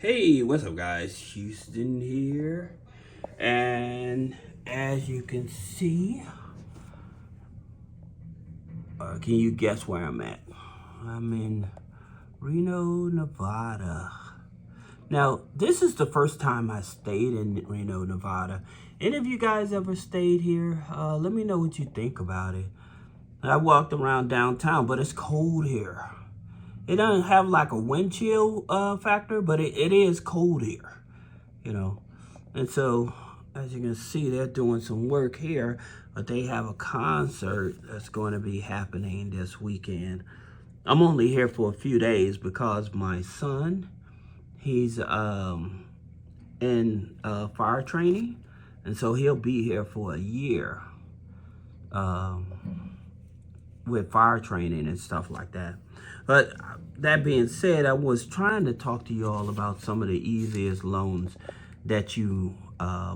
Hey, what's up, guys? Houston here. And as you can see, can you guess where I'm at? I'm in Reno, Nevada. Now, this is the first time I stayed in Reno, Nevada. Any of you guys ever stayed here? Let me know what you think about it. I walked around downtown, but it's cold here. It doesn't have like a wind chill factor, but it is cold here, you know. And so, as you can see, they're doing some work here, but they have a concert that's going to be happening this weekend. I'm only here for a few days because my son, he's in fire training, and so he'll be here for a year with fire training and stuff like that. But that being said, I was trying to talk to you all about some of the easiest loans that you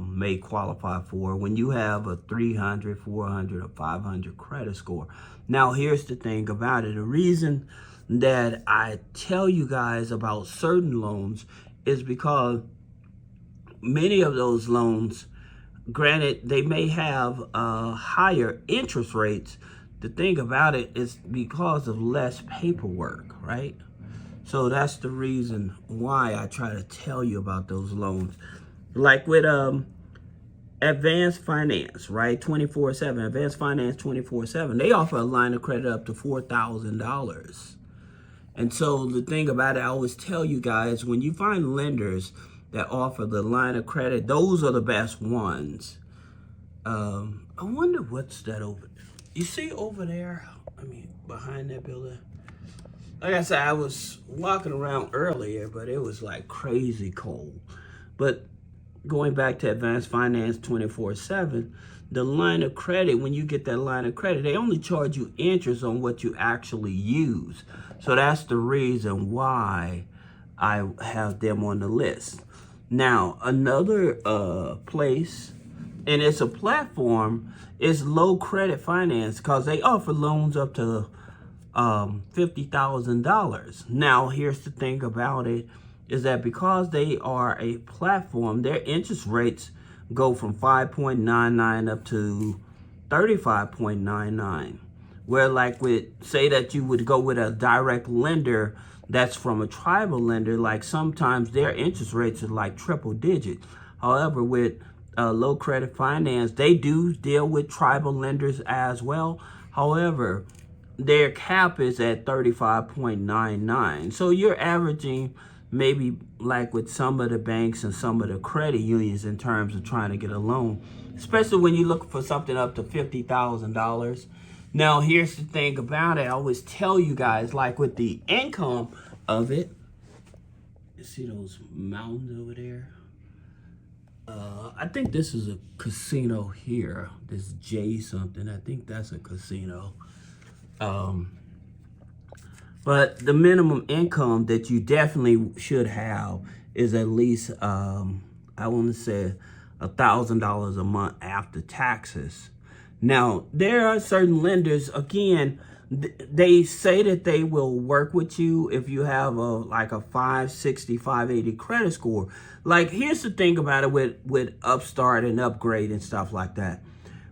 may qualify for when you have a 300, 400, or 500 credit score. Now, here's the thing about it. The reason that I tell you guys about certain loans is because many of those loans, granted, they may have higher interest rates. The thing about it is because of less paperwork, right? So that's the reason why I try to tell you about those loans. Like with Advanced Finance, right? 24/7, Advanced Finance 24/7. They offer a line of credit up to $4,000. And so the thing about it, I always tell you guys, when you find lenders that offer the line of credit, those are the best ones. I wonder what's that over there. You see over there, behind that building? Like I said, I was walking around earlier, but it was like crazy cold. But going back to Advanced Finance 24/7, the line of credit, when you get that line of credit, they only charge you interest on what you actually use. So that's the reason why I have them on the list. Now, another place, and it's a platform, is Low Credit Finance, because they offer loans up to $50,000. Now, here's the thing about it, is that because they are a platform, their interest rates go from 5.99 up to 35.99. Where like with, say that you would go with a direct lender that's from a tribal lender, like sometimes their interest rates are like triple digit. However, with Low Credit Finance, they do deal with tribal lenders as well. However, their cap is at 35.99. So you're averaging maybe like with some of the banks and some of the credit unions in terms of trying to get a loan, especially when you look for something up to $50,000. Now, here's the thing about it. I always tell you guys, like with the income of it, you see those mountains over there? I think this is a casino here. This J something. I think that's a casino. But the minimum income that you definitely should have is at least, I want to say, $1,000 a month after taxes. Now, there are certain lenders, again, they say that they will work with you if you have a 560, 580 credit score. Like, here's the thing about it with Upstart and Upgrade and stuff like that.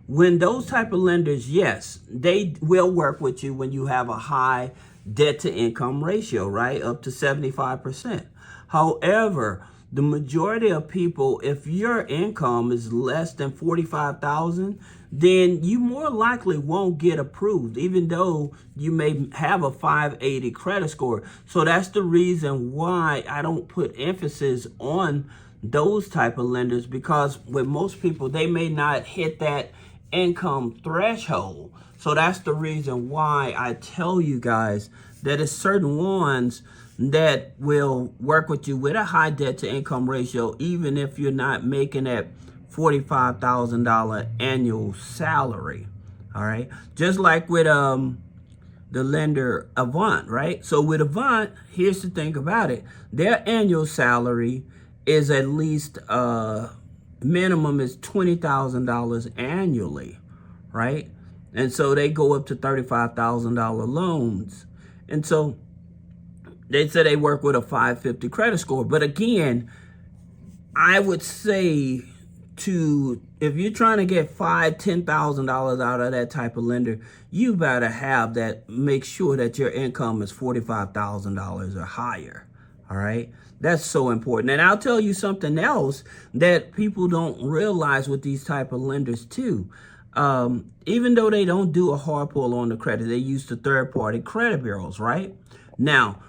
When those type of lenders, yes, they will work with you when you have a high debt to income ratio, right? Up to 75%. However, the majority of people, if your income is less than 45,000, then you more likely won't get approved, even though you may have a 580 credit score. So that's the reason why I don't put emphasis on those type of lenders, because with most people, they may not hit that income threshold. So that's the reason why I tell you guys that it's certain ones that will work with you with a high debt to income ratio, even if you're not making that $45,000 annual salary. All right. Just like with the lender Avant, right? So with Avant, here's the thing about it. Their annual salary is at least minimum is $20,000 annually, right? And so they go up to $35,000 loans. And so They say they work with a 550 credit score. But again, I would say if you're trying to get $10,000 out of that type of lender, you better have that. Make sure that your income is $45,000 or higher. All right, that's so important. And I'll tell you something else that people don't realize with these type of lenders too. Even though they don't do a hard pull on the credit, they use the third-party credit bureaus, right? Now,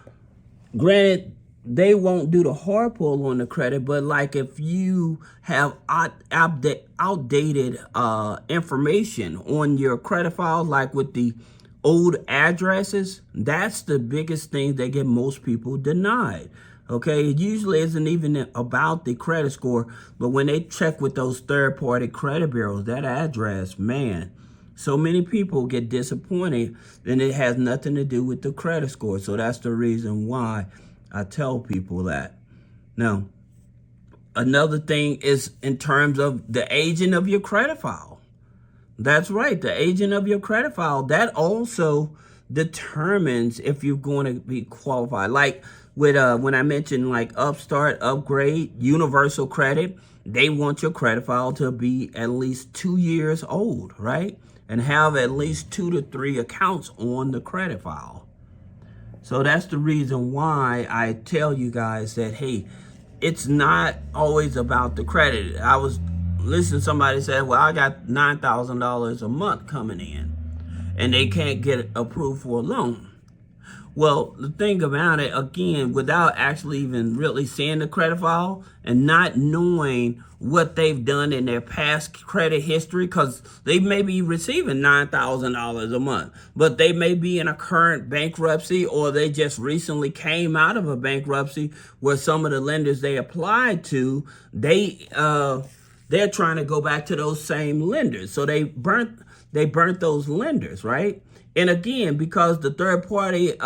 granted, they won't do the hard pull on the credit, but like if you have outdated information on your credit file, like with the old addresses, that's the biggest thing that get most people denied. Okay, it usually isn't even about the credit score, but when they check with those third-party credit bureaus, that address, man, so many people get disappointed, and it has nothing to do with the credit score. So that's the reason why I tell people that. Now, another thing is in terms of the aging of your credit file. That's right, the aging of your credit file. That also determines if you're going to be qualified. Like with when I mentioned like Upstart, Upgrade, Universal Credit, they want your credit file to be at least 2 years old, right? And have at least 2 to 3 accounts on the credit file. So that's the reason why I tell you guys that, hey, it's not always about the credit. I was listening to somebody say, well, I got $9,000 a month coming in, and they can't get approved for a loan. Well, the thing about it, again, without actually even really seeing the credit file and not knowing what they've done in their past credit history, because they may be receiving $9,000 a month, but they may be in a current bankruptcy, or they just recently came out of a bankruptcy where some of the lenders they applied to, they're trying to go back to those same lenders. So they burnt those lenders, right? And again, because the third-party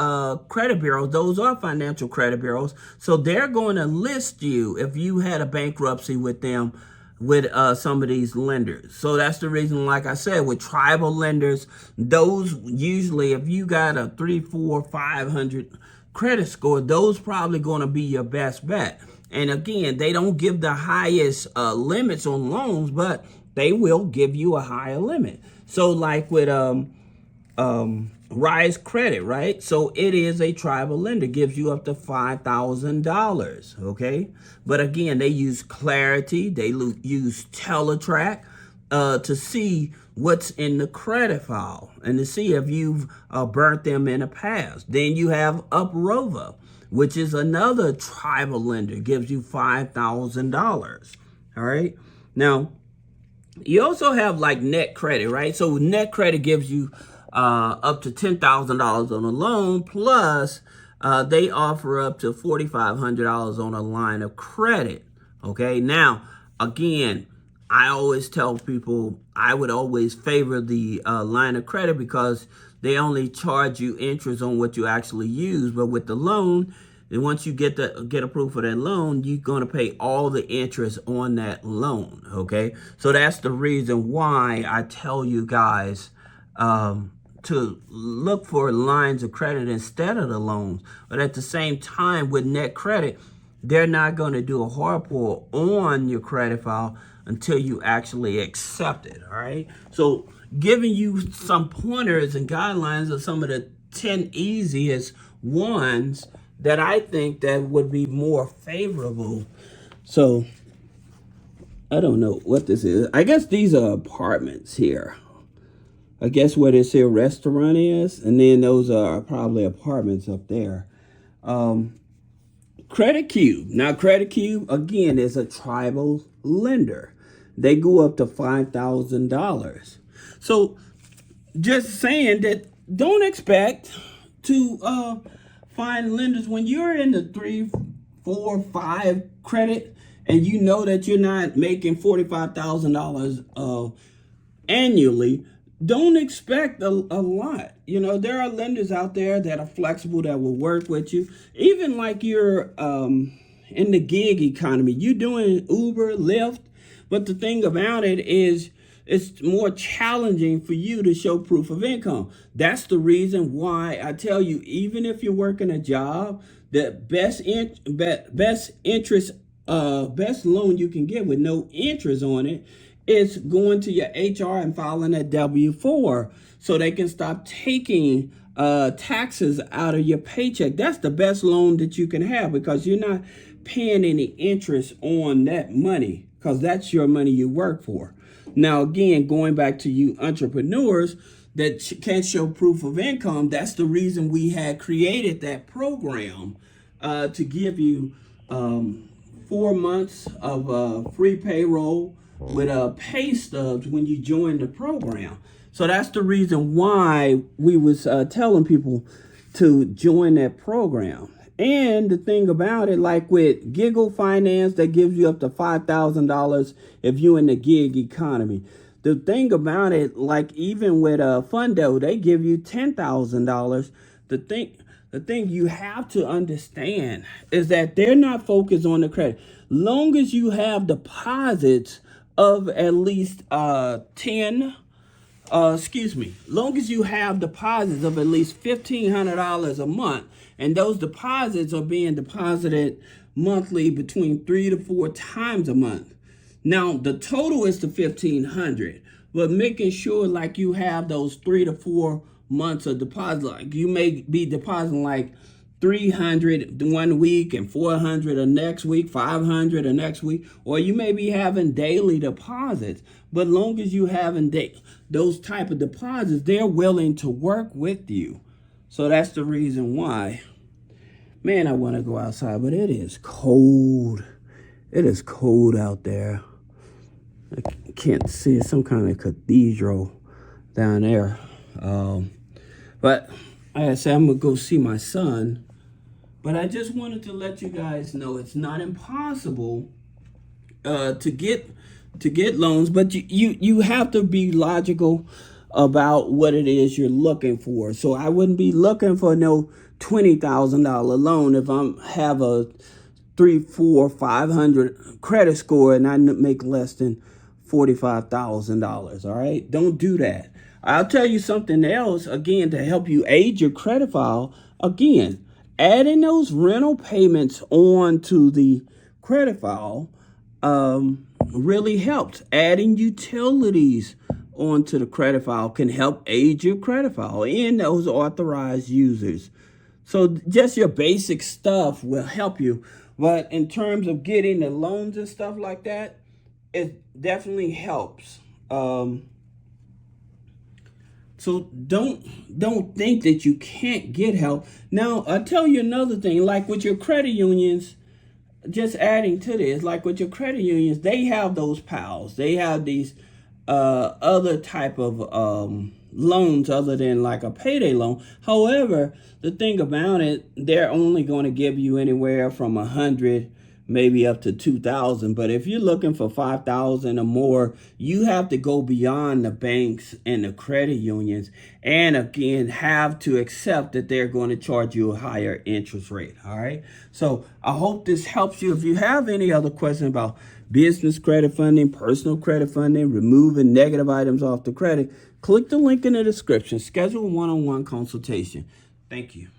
credit bureaus, those are financial credit bureaus, so they're going to list you if you had a bankruptcy with them, with some of these lenders. So that's the reason, like I said, with tribal lenders, those usually, if you got a 300, 400, 500 credit score, those probably going to be your best bet. And again, they don't give the highest limits on loans, but they will give you a higher limit. So like with Rise Credit, right? So it is a tribal lender, gives you up to $5,000, okay? But again, they use Clarity, they use Teletrack to see what's in the credit file and to see if you've burnt them in the past. Then you have Uprova, which is another tribal lender, gives you $5,000, all right? Now, you also have like Net Credit, right? So Net Credit gives you up to $10,000 on a loan, plus they offer up to $4,500 on a line of credit. Okay, now again, I always tell people I would always favor the line of credit because they only charge you interest on what you actually use. But with the loan, and once you get approved for that loan, you're going to pay all the interest on that loan. Okay, so that's the reason why I tell you guys to look for lines of credit instead of the loans. But at the same time, with Net Credit, they're not going to do a hard pull on your credit file until you actually accept it, all right? So giving you some pointers and guidelines of some of the 10 easiest ones that I think that would be more favorable. So I don't know what this is. I guess these are apartments here. I guess where this here restaurant is, and then those are probably apartments up there. Credit Cube. Now, Credit Cube, again, is a tribal lender. They go up to $5,000. So just saying that don't expect to find lenders when you're in the 3, 4, 5 credit and you know that you're not making $45,000 annually. Don't expect a lot. You know, there are lenders out there that are flexible, that will work with you. Even like you're in the gig economy, you're doing Uber, Lyft. But the thing about it is it's more challenging for you to show proof of income. That's the reason why I tell you, even if you're working a job, the best loan you can get with no interest on it is going to your HR and filing a W-4 so they can stop taking taxes out of your paycheck. That's the best loan that you can have because you're not paying any interest on that money because that's your money you work for. Now, again, going back to you entrepreneurs that can't show proof of income, that's the reason we had created that program to give you 4 months of free payroll with pay stubs when you join the program. So that's the reason why we was telling people to join that program. And the thing about it, like with Giggle Finance, that gives you up to $5,000 if you're in the gig economy. The thing about it, like even with Fundo, they give you $10,000. The thing you have to understand is that they're not focused on the credit. Long as you have deposits of at least long as you have deposits of at least $1,500 a month, and those deposits are being deposited monthly between 3 to 4 times a month. Now, the total is the $1,500, but making sure like you have those 3 to 4 months of deposit. Like you may be depositing like $300 one week and $400 the next week, $500 the next week, or you may be having daily deposits. But long as you having those type of deposits, they're willing to work with you. So that's the reason why. Man, I want to go outside, but it is cold. It is cold out there. I can't see some kind of cathedral down there. But like I said, I'm going to go see my son. But I just wanted to let you guys know it's not impossible to get loans, but you have to be logical about what it is you're looking for. So I wouldn't be looking for no $20,000 loan if I have a 300, 400, 500 credit score and I make less than $45,000. All right, don't do that. I'll tell you something else again to help you age your credit file. Again, adding those rental payments on to the credit file really helps. Adding utilities onto the credit file can help age your credit file and those authorized users. So just your basic stuff will help you. But in terms of getting the loans and stuff like that, it definitely helps. So don't think that you can't get help. Now, I'll tell you another thing, like with your credit unions, just adding to this, like with your credit unions, they have those PALs. They have these other type of loans other than like a payday loan. However, the thing about it, they're only going to give you anywhere from 100 maybe up to 2,000. But if you're looking for 5,000 or more, you have to go beyond the banks and the credit unions, and again have to accept that they're going to charge you a higher interest rate. All right, so I hope this helps you. If you have any other questions about business credit funding, personal credit funding, removing negative items off the credit, click the link in the description. Schedule a one-on-one consultation. Thank you.